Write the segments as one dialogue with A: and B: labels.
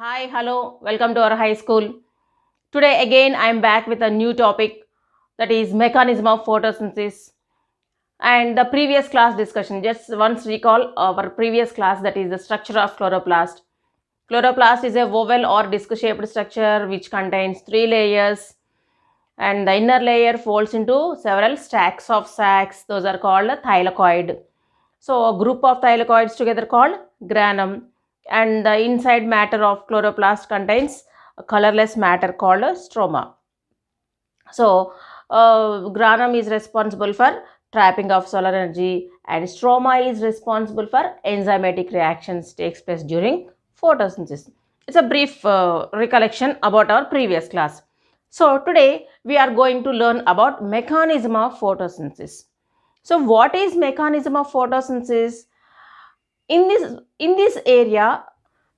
A: Hi, hello, welcome to our high school. Today again I am back with a new topic, that is mechanism of photosynthesis. And the previous class discussion, just once recall our previous class, that is the structure of chloroplast. Chloroplast is a oval or disc shaped structure which contains three layers, and the inner layer folds into several stacks of sacs. Those are called thylakoid. So a group of thylakoids together called granum, and the inside matter of chloroplast contains a colorless matter called stroma. So granum is responsible for trapping of solar energy, and stroma is responsible for enzymatic reactions takes place during photosynthesis. It's a brief recollection about our previous class. So today we are going to learn about mechanism of photosynthesis. So what is mechanism of photosynthesis? In this area,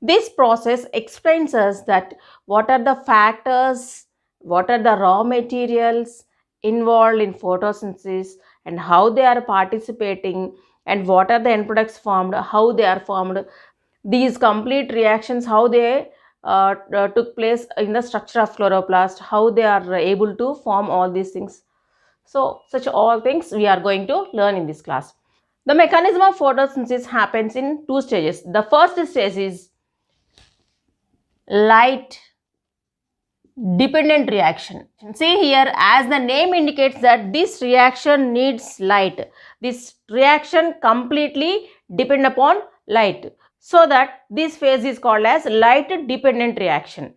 A: this process explains us that what are the factors, what are the raw materials involved in photosynthesis, and how they are participating, and what are the end products formed, how they are formed, these complete reactions, how they took place in the structure of chloroplast, how they are able to form all these things. So such all things we are going to learn in this class. The mechanism of photosynthesis happens in two stages. The first stage is light dependent reaction. See here, as the name indicates that this reaction needs light. This reaction completely depend upon light. So that this phase is called as light dependent reaction.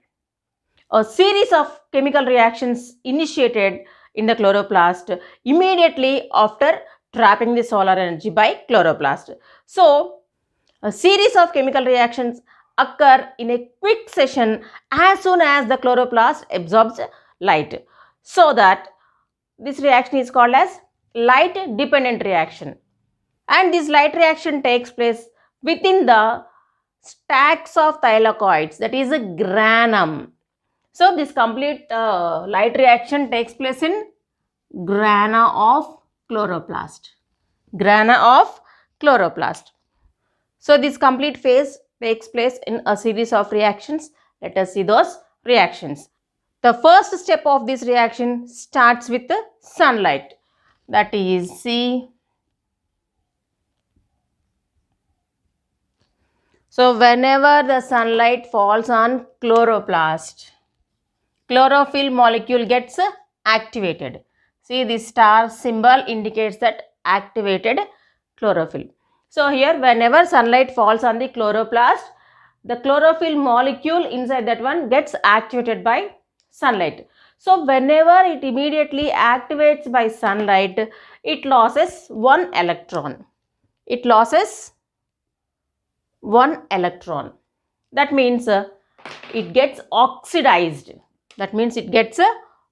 A: A series of chemical reactions initiated in the chloroplast immediately after trapping the solar energy by chloroplast. So, a series of chemical reactions occur in a quick session as soon as the chloroplast absorbs light. So that this reaction is called as light dependent reaction. And this light reaction takes place within the stacks of thylakoids, that is a granum. So this complete light reaction takes place in grana of chloroplast. Grana of chloroplast. So this complete phase takes place in a series of reactions. Let us see those reactions. The first step of this reaction starts with the sunlight. That is, see. So whenever the sunlight falls on chloroplast, chlorophyll molecule gets activated. See, this star symbol indicates that activated chlorophyll. So here, whenever sunlight falls on the chloroplast, the chlorophyll molecule inside that one gets activated by sunlight. So whenever it immediately activates by sunlight, it loses one electron. It loses one electron. That means it gets oxidized. That means it gets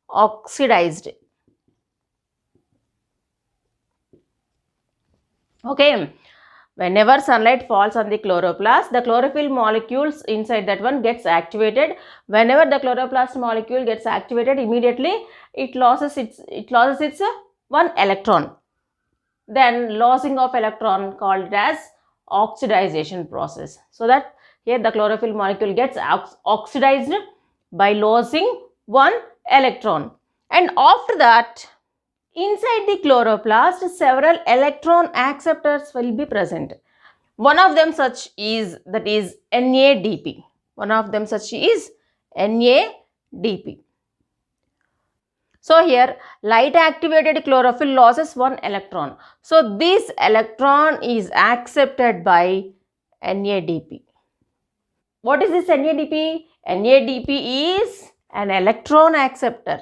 A: oxidized. Okay. Whenever sunlight falls on the chloroplast, the chlorophyll molecules inside that one gets activated. Whenever the chloroplast molecule gets activated, immediately it loses its one electron. Then losing of electron called as oxidization process. So that here the chlorophyll molecule gets oxidized by losing one electron. And after that, inside the chloroplast, several electron acceptors will be present. One of them such is, that is NADP. One of them such is NADP. So here light activated chlorophyll loses one electron. So this electron is accepted by NADP. What is this NADP? NADP is an electron acceptor.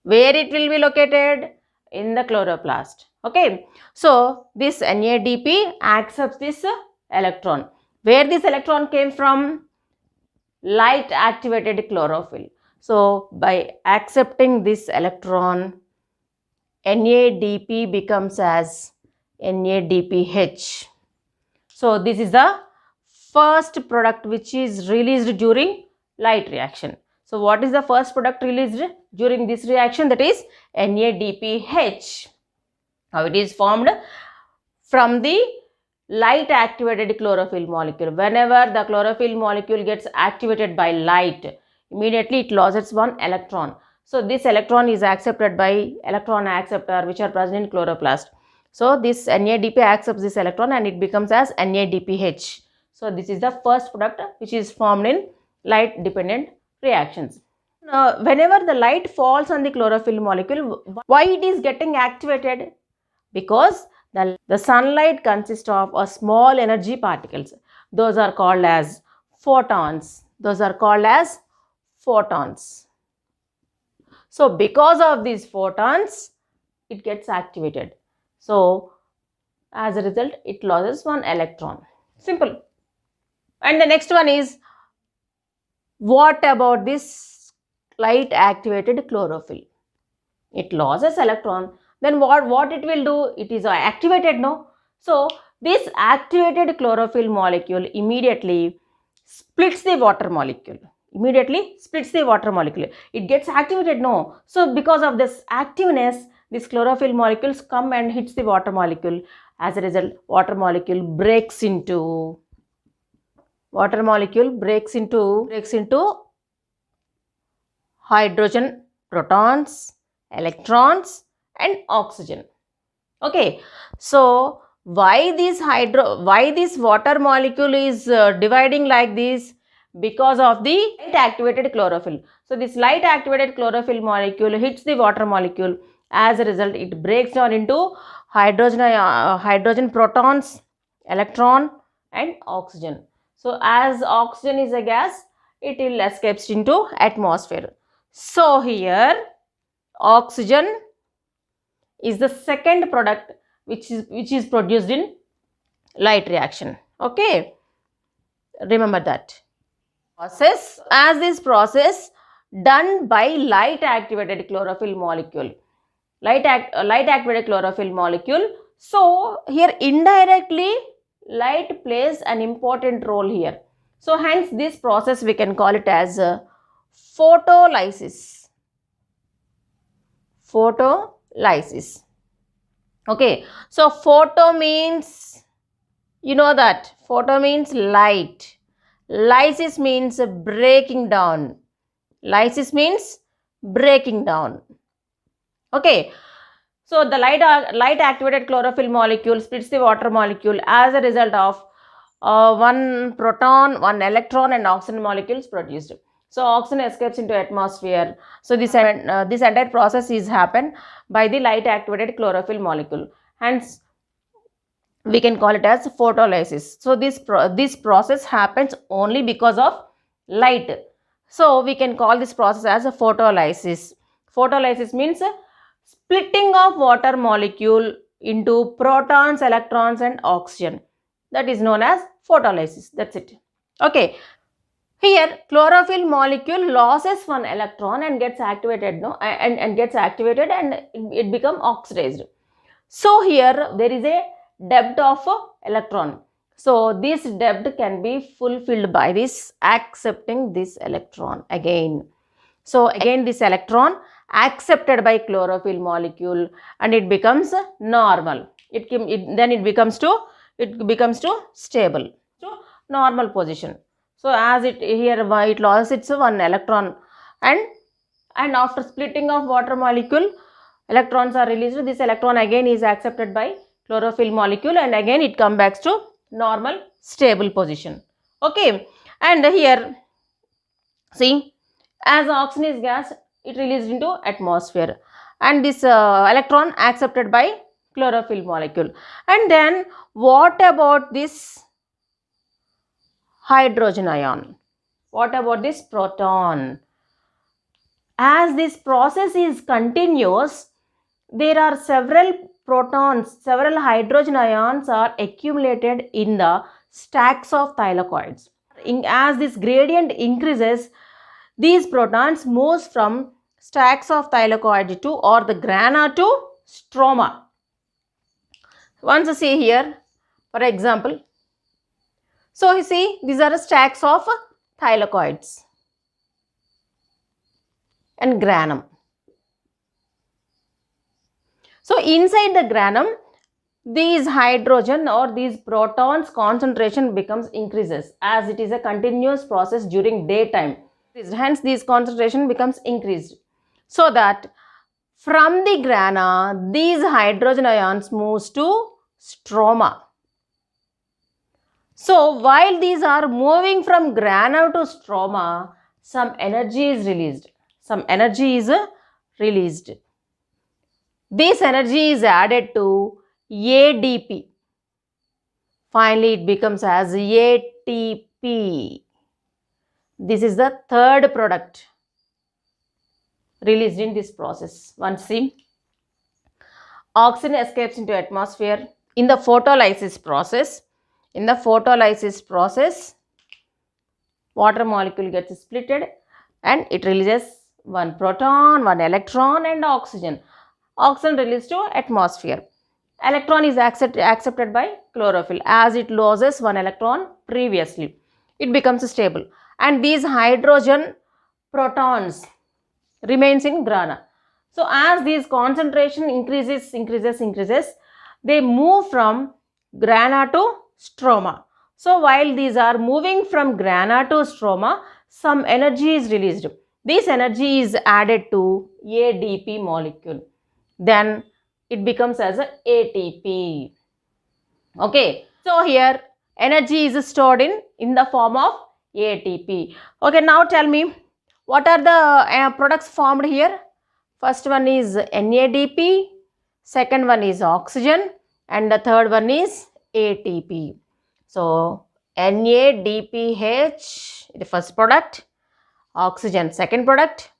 A: Where it will be located? In the chloroplast. Okay. So this NADP accepts this electron. Where this electron came from? Light activated chlorophyll. So by accepting this electron, NADP becomes as NADPH. So this is the first product which is released during light reaction. So what is the first product released during this reaction? That is NADPH. How it is formed? From the light activated chlorophyll molecule. Whenever the chlorophyll molecule gets activated by light, immediately it loses one electron. So this electron is accepted by electron acceptor which are present in chloroplast. So this NADP accepts this electron and it becomes as NADPH. So this is the first product which is formed in light dependent reactions. Whenever the light falls on the chlorophyll molecule, why it is getting activated? Because the sunlight consists of a small energy particles. Those are called as photons. So because of these photons, it gets activated. So as a result, it loses one electron. Simple. And the next one is, what about this light activated chlorophyll? It loses electron. Then what it will do? It is activated, no? So this activated chlorophyll molecule immediately splits the water molecule. It gets activated, no? So because of this activeness, these chlorophyll molecules come and hits the water molecule. As a result, water molecule breaks into hydrogen, protons, electrons and oxygen. Okay, so why this water molecule is dividing like this? Because of the light activated chlorophyll. So this light activated chlorophyll molecule hits the water molecule. As a result, it breaks down into hydrogen protons, electron and oxygen. So as oxygen is a gas, it will escapes into atmosphere. So here oxygen is the second product which is produced in light reaction. Okay, remember that process. As this process done by light activated chlorophyll molecule, light activated chlorophyll molecule. So here indirectly light plays an important role here. So hence this process we can call it as photolysis. Okay, so photo means, you know that photo means light. Lysis means breaking down. Okay, so the light activated chlorophyll molecule splits the water molecule as a result of one proton, one electron and oxygen molecules produced. So oxygen escapes into atmosphere. So this entire process is happen by the light activated chlorophyll molecule. Hence we can call it as photolysis. So this process happens only because of light. So we can call this process as a photolysis. Photolysis means splitting of water molecule into protons, electrons and oxygen. That is known as photolysis. That's it. Okay. Here chlorophyll molecule loses one electron and gets activated, no, and gets activated and it become oxidized. So here there is a depth of electron. So this depth can be fulfilled by this accepting this electron again. So again this electron accepted by chlorophyll molecule and it becomes normal. Then it becomes to stable, to normal position. So as it loses its one electron and after splitting of water molecule, electrons are released. This electron again is accepted by chlorophyll molecule and again it comes back to normal stable position. Okay, and here see, as oxygen is gas, it released into atmosphere and this electron accepted by chlorophyll molecule. And then what about this hydrogen ion? What about this proton? As this process is continuous, there are several protons, several hydrogen ions are accumulated in the stacks of thylakoids. As this gradient increases, these protons moves from stacks of thylakoid to or the grana to stroma. Once you see here, for example, so you see these are stacks of thylakoids and granum. So inside the granum, these hydrogen or these protons concentration becomes increases as it is a continuous process during daytime. Hence, this concentration becomes increased. So that from the grana, these hydrogen ions moves to stroma. So while these are moving from grana to stroma, some energy is released. Some energy is released. This energy is added to ADP. Finally, it becomes as ATP. This is the third product released in this process. Once see, oxygen escapes into atmosphere in the photolysis process. In the photolysis process, water molecule gets splitted and it releases one proton, one electron and oxygen. Oxygen released to atmosphere. Electron is accepted by chlorophyll as it loses one electron previously. It becomes stable and these hydrogen protons remains in grana. So as these concentration increases, they move from grana to stroma. So while these are moving from grana to stroma, some energy is released. This energy is added to ADP molecule. Then it becomes as a ATP. Okay. So here energy is stored in the form of ATP. Okay. Now tell me, what are the products formed here? First one is NADP, second one is oxygen and the third one is ATP. So NADPH, the first product, oxygen second product,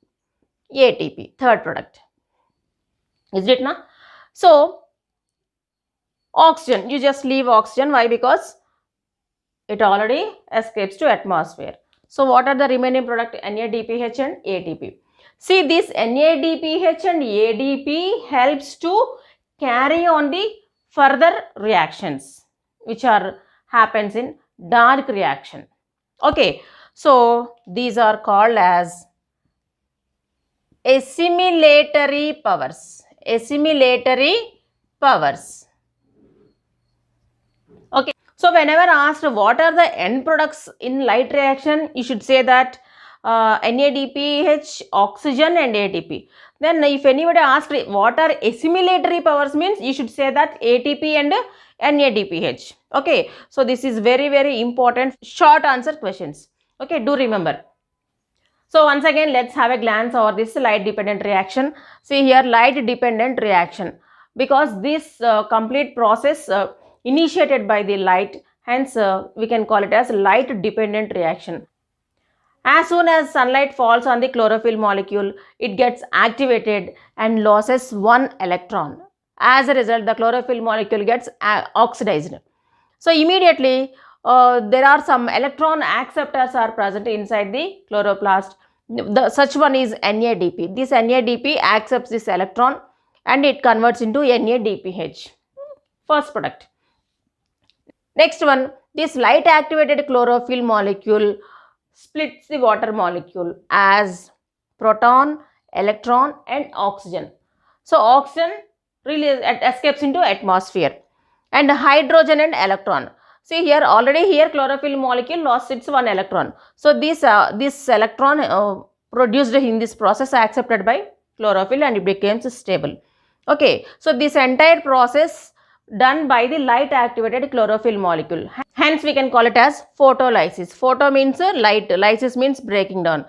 A: ATP third product. Is it now? So oxygen, you just leave oxygen. Why? Because it already escapes to atmosphere. So what are the remaining product? NADPH and ATP. See, this NADPH and ADP helps to carry on the further reactions which are happens in dark reaction. Okay, so these are called as assimilatory powers. Assimilatory powers. Okay, so whenever asked what are the end products in light reaction, you should say that NADPH, oxygen and ATP. Then if anybody asked what are assimilatory powers means, you should say that ATP and NADPH. Okay, so this is very important short answer questions. Okay, do remember. So once again, let's have a glance over this light dependent reaction. See here, light dependent reaction, because this complete process initiated by the light, hence we can call it as light dependent reaction. As soon as sunlight falls on the chlorophyll molecule, it gets activated and loses one electron. As a result, the chlorophyll molecule gets oxidized. So immediately, there are some electron acceptors are present inside the chloroplast. Such one is NADP. This NADP accepts this electron and it converts into NADPH. First product. Next one, this light activated chlorophyll molecule splits the water molecule as proton, electron and oxygen. So oxygen really escapes into atmosphere and hydrogen and electron. See here, already here chlorophyll molecule lost its one electron. So this electron produced in this process accepted by chlorophyll and it becomes stable. Okay, so this entire process done by the light activated chlorophyll molecule. Hence we can call it as photolysis. Photo means light, lysis means breaking down.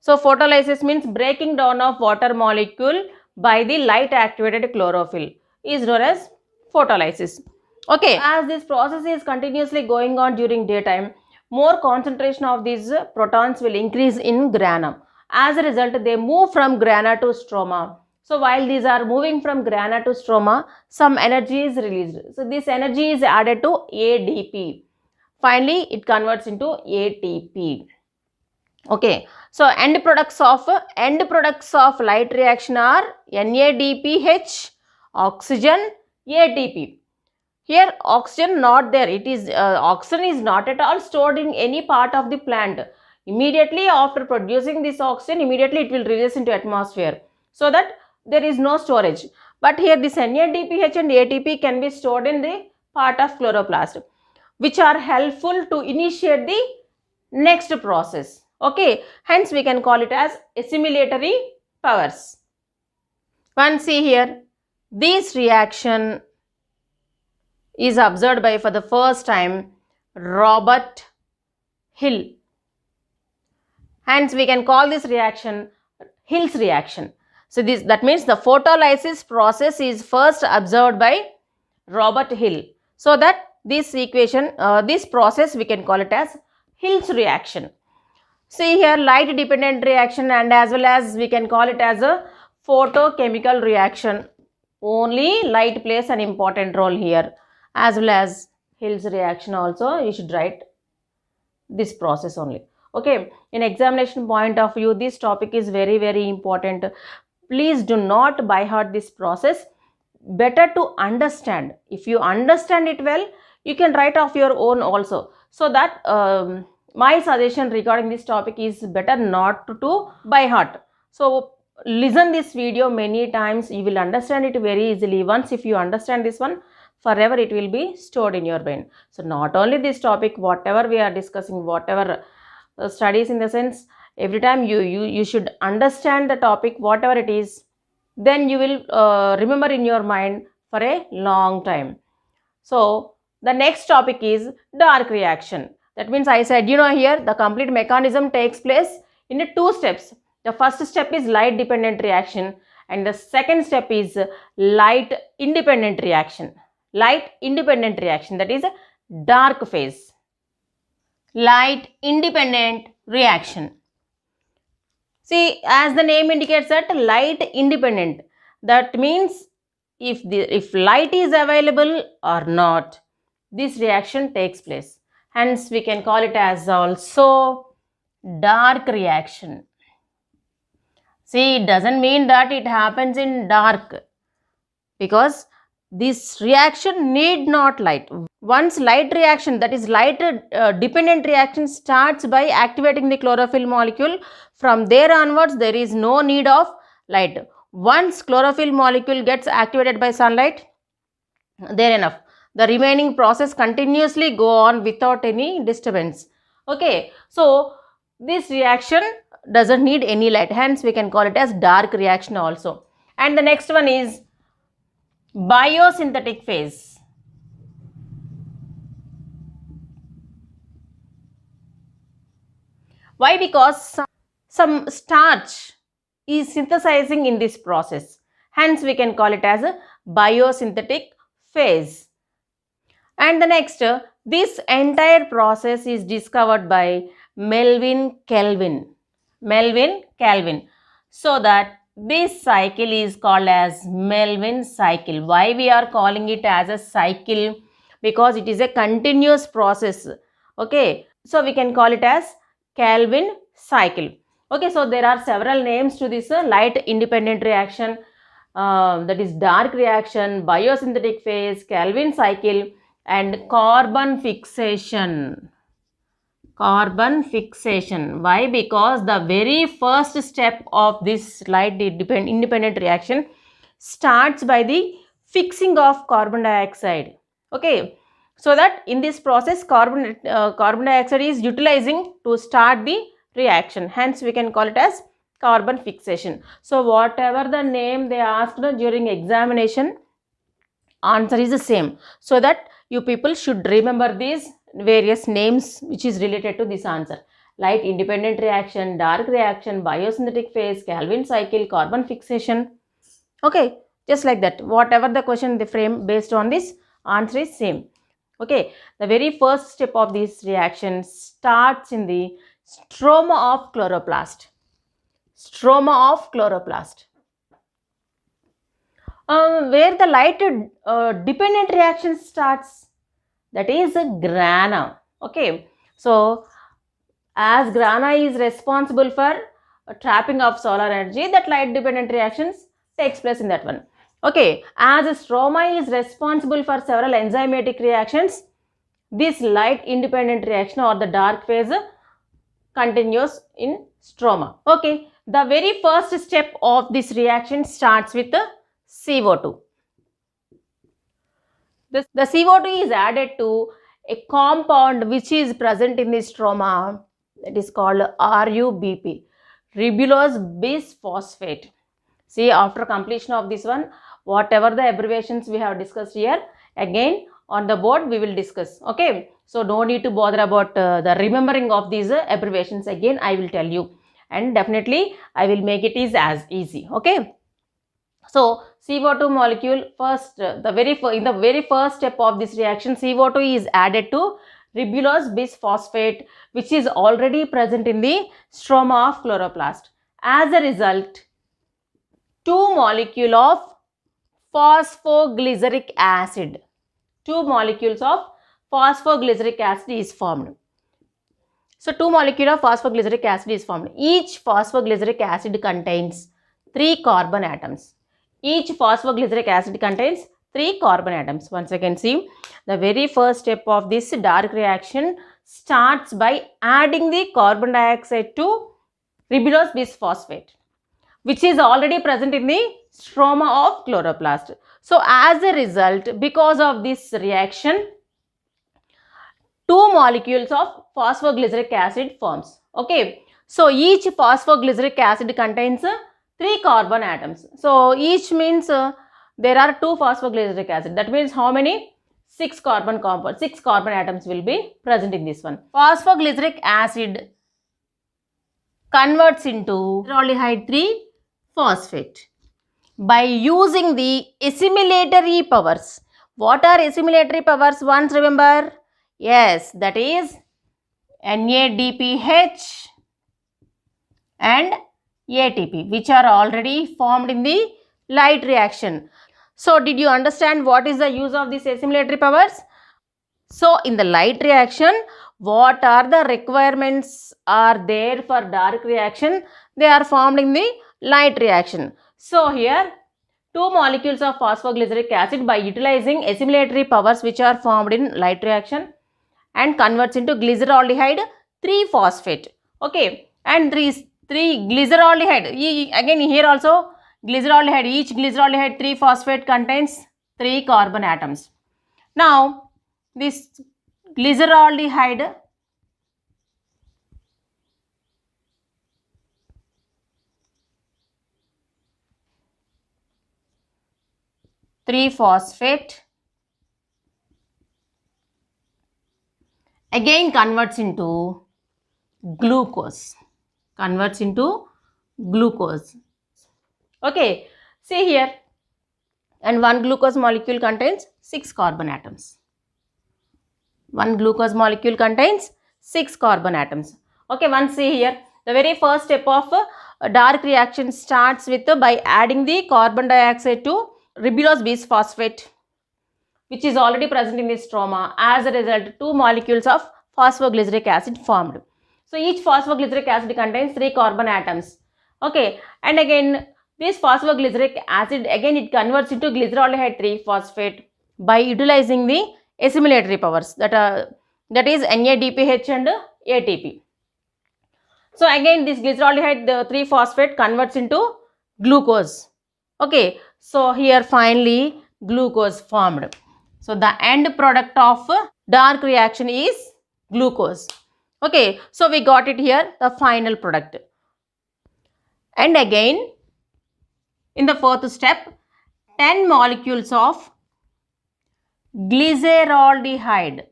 A: So photolysis means breaking down of water molecule by the light activated chlorophyll is known as photolysis. Okay, as this process is continuously going on during daytime, more concentration of these protons will increase in grana. As a result, they move from grana to stroma. So while these are moving from grana to stroma, some energy is released. So this energy is added to ADP. Finally, it converts into ATP. Okay, so end products of light reaction are NADPH, oxygen, ATP. Here oxygen not there. It is oxygen is not at all stored in any part of the plant. Immediately after producing this oxygen, immediately it will release into atmosphere, so that there is no storage. But here this NADPH and ATP can be stored in the part of chloroplast, which are helpful to initiate the next process. Okay, hence we can call it as assimilatory powers. Once see here, this reaction is observed by for the first time Robert Hill. Hence we can call this reaction Hill's reaction. So that means the photolysis process is first observed by Robert Hill. So that this equation, this process we can call it as Hill's reaction. See here, light dependent reaction, and as well as we can call it as a photochemical reaction. Only light plays an important role here, as well as Hill's reaction also. You should write this process only. Okay, in examination point of view, this topic is very, very important. Please do not by heart this process. Better to understand. If you understand it well, you can write off your own also. So that my suggestion regarding this topic is better not to by heart. So listen this video many times. You will understand it very easily. Once if you understand this one, forever it will be stored in your brain. So not only this topic, whatever we are discussing, whatever studies, in the sense, every time you should understand the topic, whatever it is, then you will remember in your mind for a long time. So the next topic is dark reaction. That means I said, here the complete mechanism takes place in 2 steps. The first step is light dependent reaction, and the second step is light independent reaction. Light independent reaction, that is a dark phase. Light independent reaction. See, as the name indicates that light independent, that means if light is available or not, this reaction takes place. Hence we can call it as also dark reaction. See, it doesn't mean that it happens in dark, because this reaction need not light. Once light reaction, that is light dependent reaction, starts by activating the chlorophyll molecule, from there onwards there is no need of light. Once chlorophyll molecule gets activated by sunlight, there enough. The remaining process continuously go on without any disturbance. Okay, so this reaction doesn't need any light, hence we can call it as dark reaction also. And the next one is biosynthetic phase. Why? Because some starch is synthesizing in this process, hence we can call it as a biosynthetic phase. And the next, this entire process is discovered by Melvin Kelvin. Melvin Kelvin. So that this cycle is called as Melvin cycle. Why we are calling it as a cycle? Because it is a continuous process. Okay, so we can call it as Kelvin cycle. Okay, so there are several names to this light independent reaction, that is dark reaction, biosynthetic phase, Kelvin cycle, and carbon fixation. Carbon fixation. Why? Because the very first step of this light independent reaction starts by the fixing of carbon dioxide. Okay, so that in this process carbon dioxide is utilizing to start the reaction, hence we can call it as carbon fixation. So whatever the name they asked during examination, answer is the same. So that you people should remember these various names which is related to this answer. Light independent reaction, dark reaction, biosynthetic phase, Kelvin cycle, carbon fixation. Okay, just like that. Whatever the question they frame based on this, answer is same. Okay, the very first step of this reaction starts in the stroma of chloroplast. Stroma of chloroplast. Where the light dependent reaction starts, that is grana. Okay, so as grana is responsible for trapping of solar energy, that light dependent reactions takes place in that one. Okay, as stroma is responsible for several enzymatic reactions, this light independent reaction or the dark phase continues in stroma. Okay, the very first step of this reaction starts with the CO2. The CO2 is added to a compound which is present in the stroma, that is called RUBP, ribulose bisphosphate. See, after completion of this one, whatever the abbreviations we have discussed here, again on the board we will discuss. Okay, so no need to bother about the remembering of these abbreviations. Again I will tell you, and definitely I will make it is as easy. Okay, so CO2 molecule first, in the very first step of this reaction, CO2 is added to ribulose bisphosphate, which is already present in the stroma of chloroplast. As a result, 2 molecule of phosphoglyceric acid. 2 molecules of phosphoglyceric acid is formed. So 2 molecule of phosphoglyceric acid is formed. Each phosphoglyceric acid contains 3 carbon atoms. Each phosphoglyceric acid contains 3 carbon atoms. Once again, see, the very first step of this dark reaction starts by adding the carbon dioxide to ribulose bisphosphate, which is already present in the stroma of chloroplast. So as a result, because of this reaction, 2 molecules of phosphoglyceric acid forms. Okay, so each phosphoglyceric acid contains 3 carbon atoms. So each means there are 2 phosphoglyceric acid. That means how many? 6 carbon compounds, 6 carbon atoms will be present in this one. Phosphoglyceric acid converts into aldehyde 3-phosphate by using the assimilatory powers. What are assimilatory powers? Once remember? Yes, that is NADPH and ATP, which are already formed in the light reaction. So did you understand what is the use of these assimilatory powers? So in the light reaction, what are the requirements are there for dark reaction? They are formed in the light reaction. So here 2 molecules of phosphoglyceric acid, by utilizing assimilatory powers which are formed in light reaction, and converts into glyceraldehyde 3-phosphate. Okay, and these 3 glyceraldehyde, again here also glyceraldehyde, each glyceraldehyde 3-phosphate contains 3 carbon atoms. Now this glyceraldehyde phosphate again converts into glucose. Okay, see here, and one glucose molecule contains 6 carbon atoms. One glucose molecule contains 6 carbon atoms. Okay, once see here, the very first step of dark reaction starts with by adding the carbon dioxide to ribulose bisphosphate, which is already present in the stroma. As a result, 2 molecules of phosphoglyceric acid formed. So each phosphoglyceric acid contains 3 carbon atoms. Okay, and again this phosphoglyceric acid, again it converts into glyceraldehyde 3-phosphate by utilizing the assimilatory powers, that is NADPH and ATP. So again this glyceraldehyde 3-phosphate converts into glucose. Okay, so here finally glucose formed. So the end product of dark reaction is glucose. Okay, so we got it here, the final product. And again in the fourth step, 10 molecules of glyceraldehyde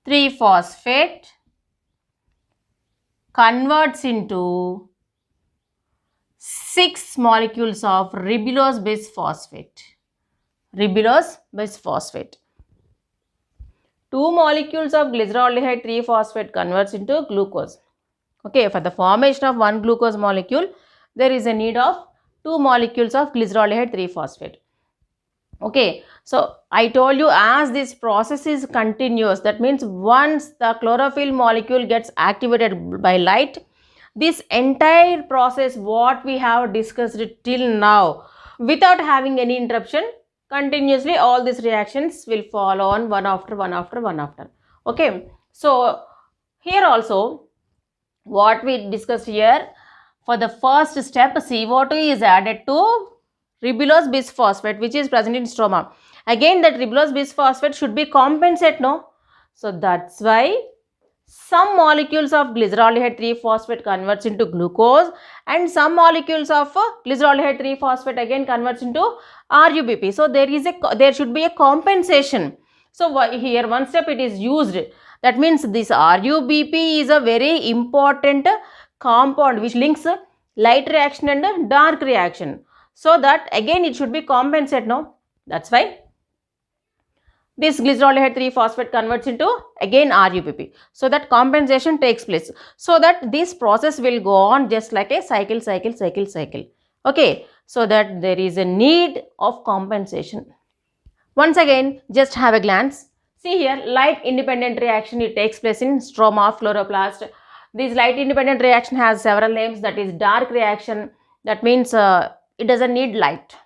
A: (3-phosphate) converts into 6 molecules of ribulose bisphosphate. 2 molecules of glyceraldehyde 3-phosphate converts into glucose. Okay, for the formation of one glucose molecule, there is a need of 2 molecules of glyceraldehyde 3-phosphate. Okay, so I told you, as this process is continuous, that means once the chlorophyll molecule gets activated by light, this entire process what we have discussed till now, without having any interruption, continuously all these reactions will follow on one after one after one after. Okay, so here also what we discussed here, for the first step, CO2 is added to ribulose bisphosphate, which is present in stroma. Again, that ribulose bisphosphate should be compensate, no? So that's why some molecules of glyceraldehyde 3-phosphate converts into glucose, and some molecules of glyceraldehyde 3-phosphate again converts into RUBP. So there should be a compensation. So here one step it is used. That means this RUBP is a very important compound which links light reaction and dark reaction. So that again it should be compensate, no? That's why this glyceraldehyde 3-phosphate converts into again RUBP. So that compensation takes place. So that this process will go on just like a cycle. Okay. So that there is a need of compensation. Once again, just have a glance. See here, light independent reaction, it takes place in stroma of chloroplast. This light independent reaction has several names. That is dark reaction. That means it doesn't need light.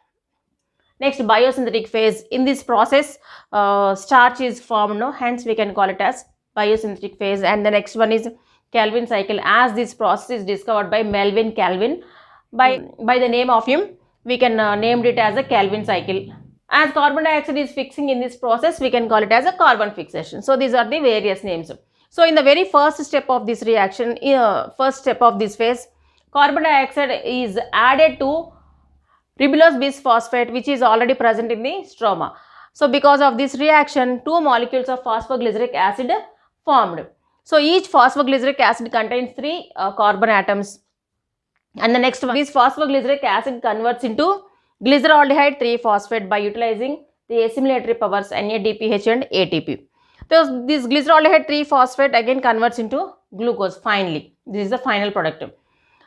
A: Next, biosynthetic phase. In this process, starch is formed, no? Hence we can call it as biosynthetic phase. And the next one is Calvin cycle, as this process is discovered by Melvin Calvin. By the name of him, we can name it as a Calvin cycle. As carbon dioxide is fixing in this process, we can call it as a carbon fixation. So these are the various names. So in the very first step of this reaction, first step of this phase, carbon dioxide is added to ribulose bisphosphate, which is already present in the stroma. So because of this reaction, two molecules of phosphoglyceric acid formed. So each phosphoglyceric acid contains 3 carbon atoms. And the next one, this phosphoglyceric acid converts into glyceraldehyde 3-phosphate by utilizing the assimilatory powers NADPH and ATP. So this glyceraldehyde 3-phosphate again converts into glucose finally. This is the final product.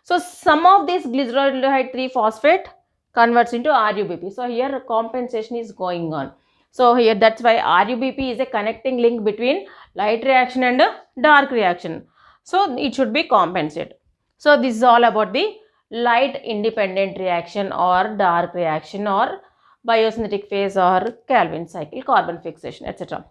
A: So some of this glyceraldehyde 3-phosphate converts into RUBP. So here compensation is going on. So here that's why RUBP is a connecting link between light reaction and dark reaction. So it should be compensated. So this is all about the light independent reaction or dark reaction or biosynthetic phase or Calvin cycle, carbon fixation, etc.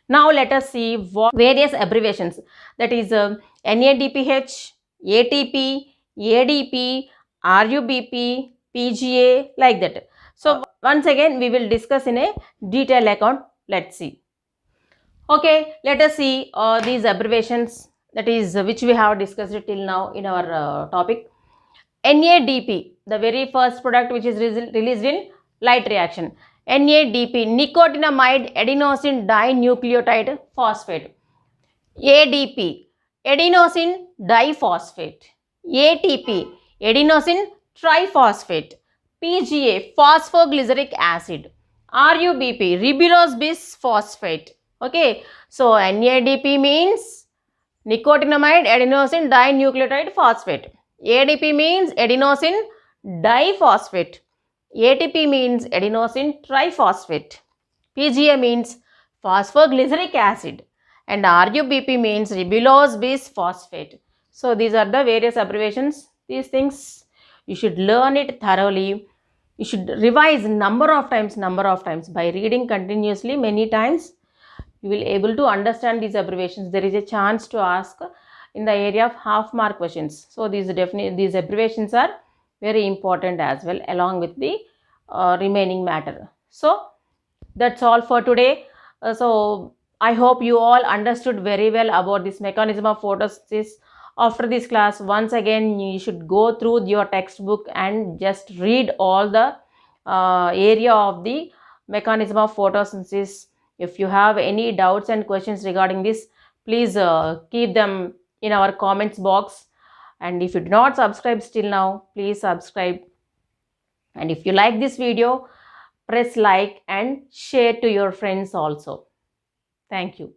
A: Now let us see what various abbreviations, that is NADPH, ATP, ADP, RUBP, PGA, like that. So once again we will discuss in a detailed account. Let's see. Okay, let us see these abbreviations, that is which we have discussed till now in our topic. NADP, the very first product which is released in light reaction. NADP, nicotinamide adenosine dinucleotide phosphate. ADP, adenosine diphosphate. ATP, adenosine triphosphate. PGA, phosphoglyceric acid. RUBP, ribulose bisphosphate. Okay, so NADP means nicotinamide adenosine dinucleotide phosphate. ADP means adenosine diphosphate. ATP means adenosine triphosphate. PGA means phosphoglyceric acid. And RUBP means ribulose bisphosphate. So these are the various abbreviations. These things you should learn it thoroughly. You should revise number of times. By reading continuously many times, you will able to understand these abbreviations. There is a chance to ask in the area of half mark questions. So these abbreviations are very important as well, along with the remaining matter. So that's all for today. So I hope you all understood very well about this mechanism of photosynthesis. After this class, once again you should go through your textbook and just read all the area of the mechanism of photosynthesis. If you have any doubts and questions regarding this, please keep them in our comments box. And if you do not subscribe still now, please subscribe. And if you like this video, press like and share to your friends also. Thank you.